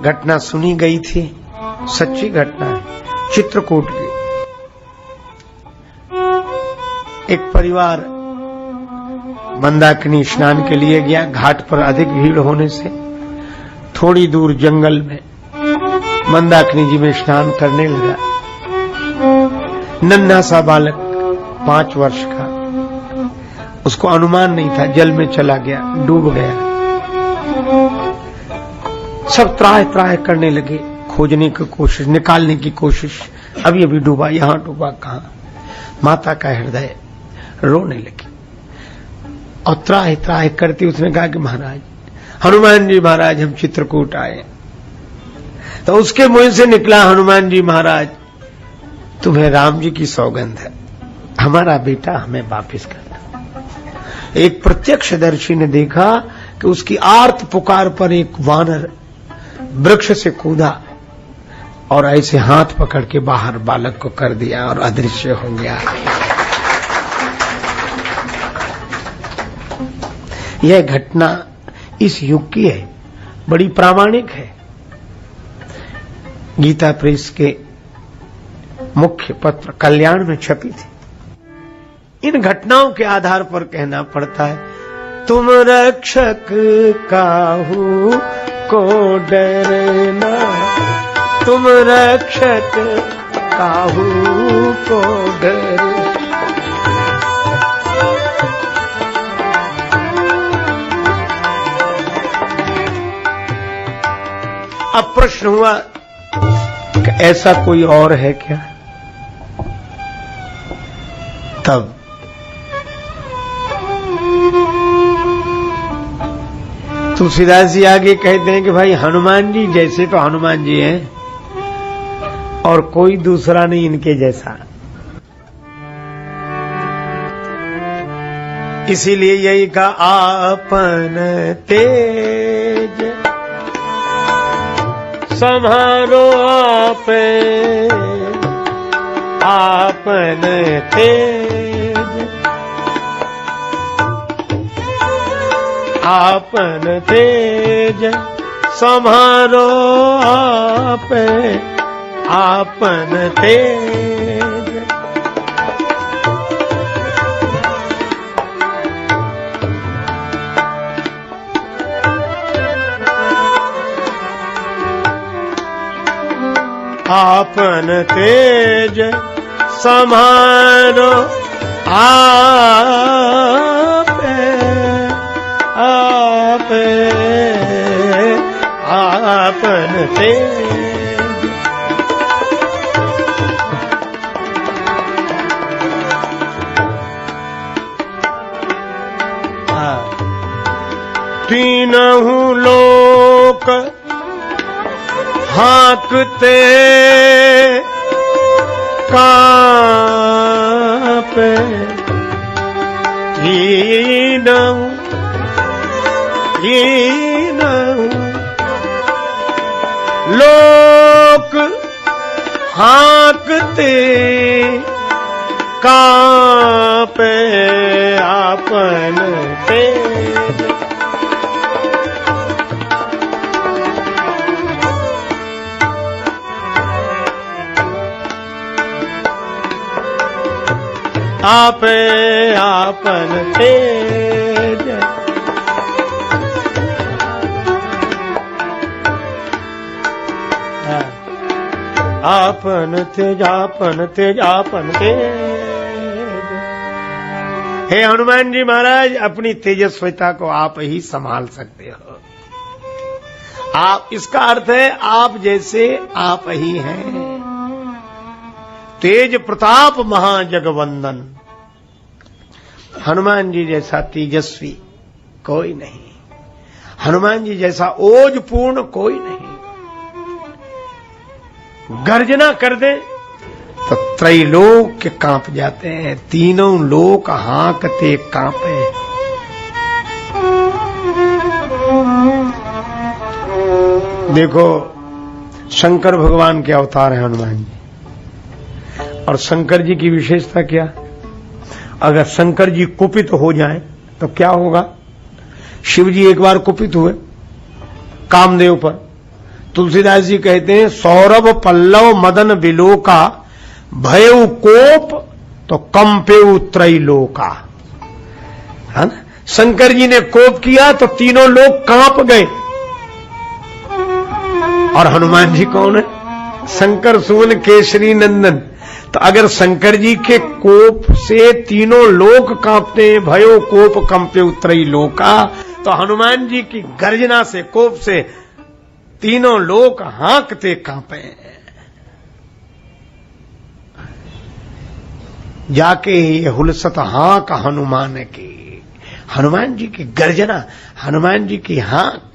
घटना सुनी गई थी, सच्ची घटना है, चित्रकूट की। एक परिवार मंदाकिनी स्नान के लिए गया। घाट पर अधिक भीड़ होने से थोड़ी दूर जंगल में मंदाकिनी जी में स्नान करने लगा। नन्हा सा बालक 5 वर्ष का, उसको अनुमान नहीं था, जल में चला गया, डूब गया। सब त्राह त्राह करने लगे, खोजने की कोशिश, निकालने की कोशिश। अभी अभी डूबा, यहां डूबा, कहां। माता का हृदय रोने लगी और त्राह त्राह करती उसने कहा कि महाराज, हनुमान जी महाराज, हम चित्रकूट आए। तो उसके मुंह से निकला, हनुमान जी महाराज, तुम्हें राम जी की सौगंध है, हमारा बेटा हमें वापिस करना। एक प्रत्यक्षदर्शी ने देखा कि उसकी आर्त पुकार पर एक वानर वृक्ष से कूदा और ऐसे हाथ पकड़ के बाहर बालक को कर दिया और अदृश्य हो गया। यह घटना इस युग की है, बड़ी प्रामाणिक है। गीता प्रेस के मुख्य पत्र कल्याण में छपी थी। इन घटनाओं के आधार पर कहना पड़ता है, तुम रक्षक काहू को डरना, तुम रक्षक काहू को डरना। अब प्रश्न हुआ कि ऐसा कोई और है क्या? तब तुलसीदास जी आगे कहते हैं कि भाई हनुमान जी जैसे तो हनुमान जी हैं और कोई दूसरा नहीं इनके जैसा। इसीलिए यही का आपन तेज सम्हारो आपे, आपन तेज आपन तेज सम्हारो आपे, आपन तेज। आपन तेज सम्हारो आपे, आपे, आपन तेज। तीनहु लोक हाँकते कांपे, तीनहु लोक हाँकते कांपे, आपन तेज। आपे आपन तेज। आपन तेज, आपन तेज, आपन तेज। हे हनुमान जी महाराज, अपनी तेजस्विता को आप ही संभाल सकते हो। आप, इसका अर्थ है आप जैसे आप ही हैं। तेज प्रताप महाजगवंदन, हनुमान जी जैसा तेजस्वी कोई नहीं, हनुमान जी जैसा ओजपूर्ण कोई नहीं। गर्जना कर दे तो त्रैलोक्य कांप जाते हैं, तीनों लोक हाँकते कांपे। देखो, शंकर भगवान के अवतार हैं हनुमान जी, और शंकर जी की विशेषता क्या? अगर शंकर जी कुपित हो जाएं तो क्या होगा? शिव जी एक बार कुपित हुए कामदेव पर, तुलसीदास जी कहते हैं सौरभ पल्लव मदन विलोका भयउ कोप तो कंपेउ त्रैलोका, है ना। शंकर जी ने कोप किया तो तीनों लोग कांप गए। और हनुमान जी कौन है? शंकर सुवन केसरी नंदन। तो अगर शंकर जी के कोप से तीनों लोक कांपते हैं, भयो कोप कंपेउ त्रैलोका, तो हनुमान जी की गर्जना से, कोप से तीनों लोक हांकते कांपे। जाके ये हुलसत हांक हनुमान की, हनुमान जी की गर्जना, हनुमान जी की हांक।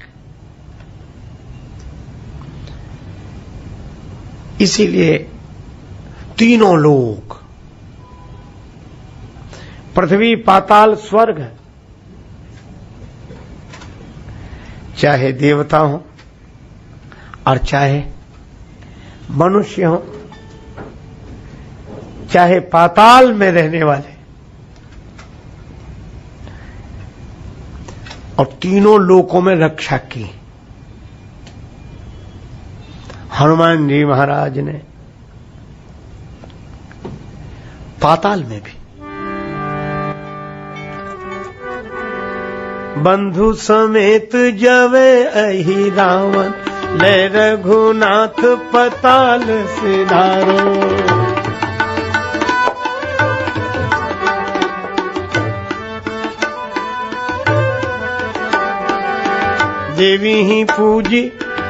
इसीलिए तीनों लोक, पृथ्वी पाताल स्वर्ग, चाहे देवता हो और चाहे मनुष्य हो, चाहे पाताल में रहने वाले, और तीनों लोकों में रक्षा की हनुमान जी महाराज ने। पाताल में भी बंधु समेत जवे अहि रावण, ले रघुनाथ पताल सिधारो। देवी ही पूजी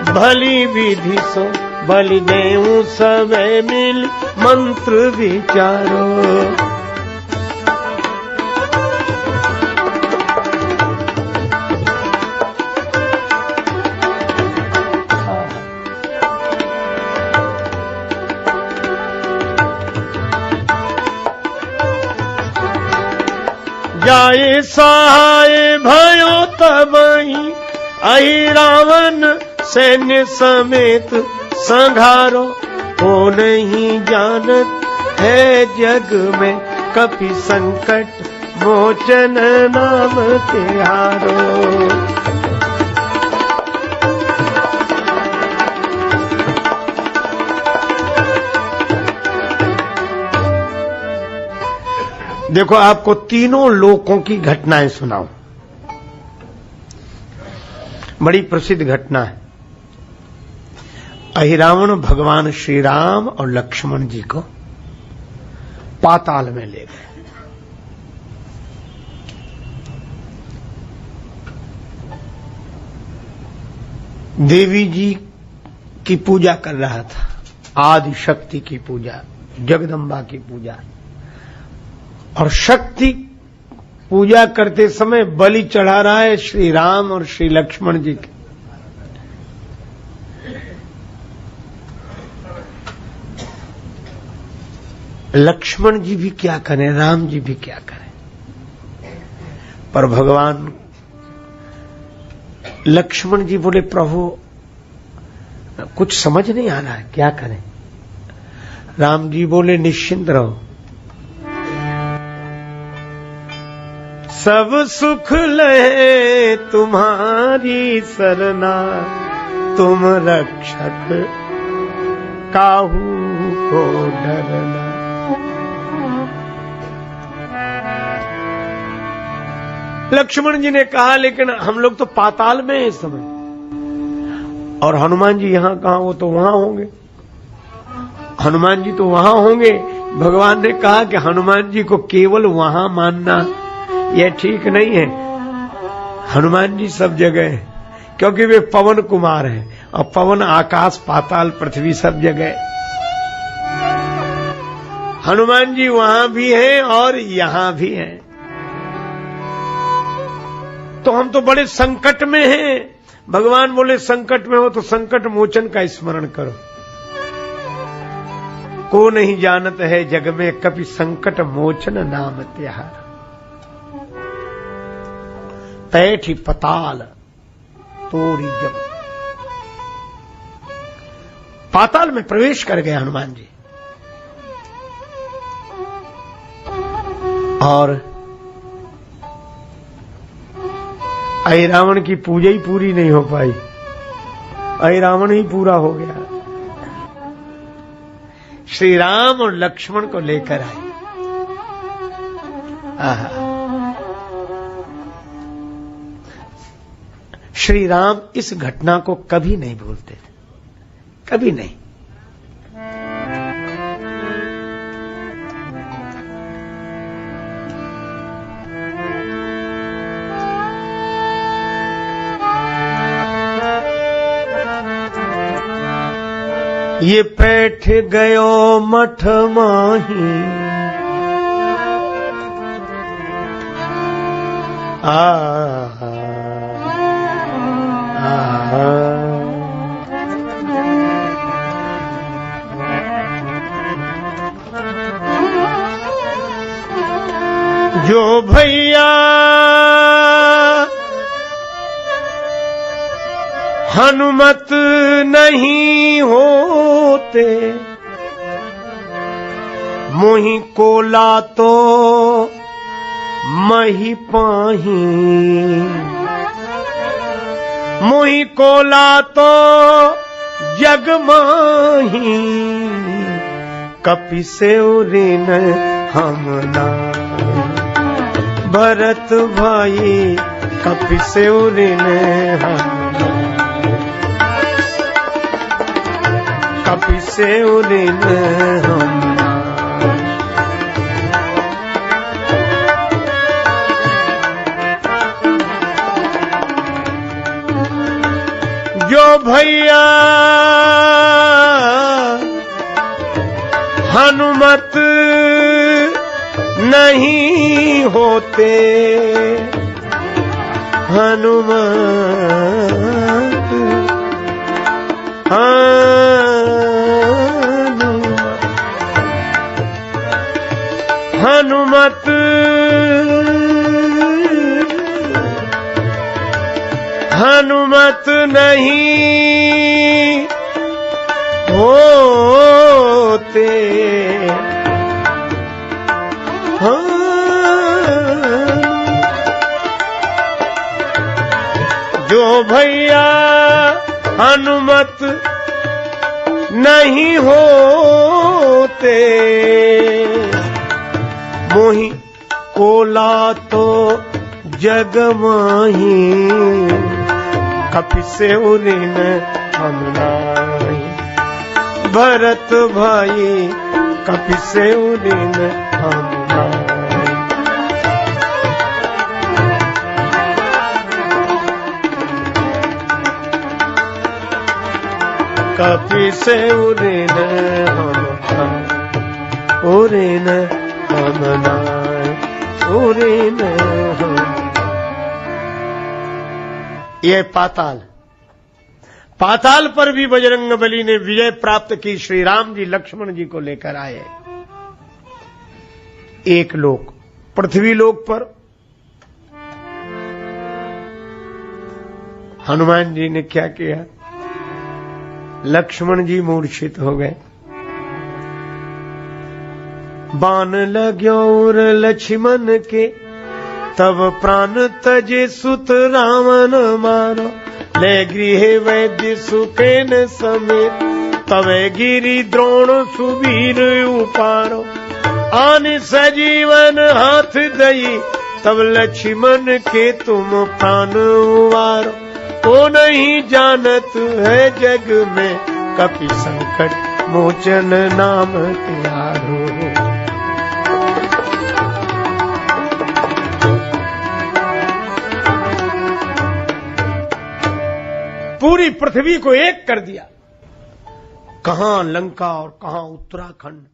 भली विधि सो, बलि देऊ समय मिल मंत्र विचारो। जाए सहाय भयो तबहि, अहि रावण सैन्य समेत संघारो। हो नहीं जानत है जग में, कपि संकट मोचन नाम तिहारो। देखो, आपको तीनों लोकों की घटनाएं सुनाऊं। बड़ी प्रसिद्ध घटना है। अहिरावण भगवान श्री राम और लक्ष्मण जी को पाताल में ले गए। देवी जी की पूजा कर रहा था, आदि शक्ति की पूजा, जगदम्बा की पूजा। और शक्ति पूजा करते समय बलि चढ़ा रहा है श्री राम और श्री लक्ष्मण जी के। लक्ष्मण जी भी क्या करें, राम जी भी क्या करें। पर भगवान लक्ष्मण जी बोले, प्रभु कुछ समझ नहीं आ रहा है, क्या करें। राम जी बोले, निश्चिंत रहो, सब सुख ले तुम्हारी सरना, तुम रक्षक काहू को डरना। लक्ष्मण जी ने कहा, लेकिन हम लोग तो पाताल में हैं इस समय, और हनुमान जी यहां कहां, वो तो वहां होंगे। हनुमान जी तो वहां होंगे। भगवान ने कहा कि हनुमान जी को केवल वहां मानना यह ठीक नहीं है। हनुमान जी सब जगह है, क्योंकि वे पवन कुमार हैं, और पवन आकाश पाताल पृथ्वी सब जगह। हनुमान जी वहां भी हैं और यहां भी हैं। तो हम तो बड़े संकट में हैं। भगवान बोले, संकट में हो तो संकट मोचन का स्मरण करो। को नहीं जानत है जग में, कभी संकट मोचन नाम त्यार। तैठी पताल तोरी जब, पाताल में प्रवेश कर गए हनुमान जी। और अहिरावण की पूजा ही पूरी नहीं हो पाई। अरे रावण ही पूरा हो गया। श्री राम और लक्ष्मण को लेकर आए। आहा, श्री राम इस घटना को कभी नहीं भूलते थे, कभी नहीं। ये बैठ गयो मठ माही, जो भैया हनुमत नहीं होते, मोहि कोला तो मही पाही, मोहि कोला तो जग माही, कपि से ऋण हम नाहि। भरत भाई कपि से ऋण हम, कपि से ऋण हम। जो भैया हनुमत नहीं होते, हनुमत हनुमत हनुमत नहीं होते, जो भैया हनुमत नहीं होते, मोहि कोला तो जग माही, कपि से ऋण हम नाहि। भरत भाई कपि से ऋण हम नाहि। कपि से ऋण हम नाहि, ऋण हम नाहि, ऋण हम। ये पाताल, पाताल पर भी बजरंगबली ने विजय प्राप्त की। श्री राम जी लक्ष्मण जी को लेकर आए। एक लोक, पृथ्वी लोक पर हनुमान जी ने क्या किया, लक्ष्मण जी मूर्छित हो गए। बाण लाग्योर लक्ष्मण के, तब प्राण तजे सुत रावण मारो। ले गृह वैद्य सुकेन समेत, तवे गिरि द्रोण सुबीर उपारो। आन सजीवन हाथ दई, तब लक्ष्मण के तुम प्राण उवारो। तो नहीं जानत है जग में, कपि संकट मोचन नाम त्यारो। पूरी पृथ्वी को एक कर दिया। कहां लंका और कहां उत्तराखंड।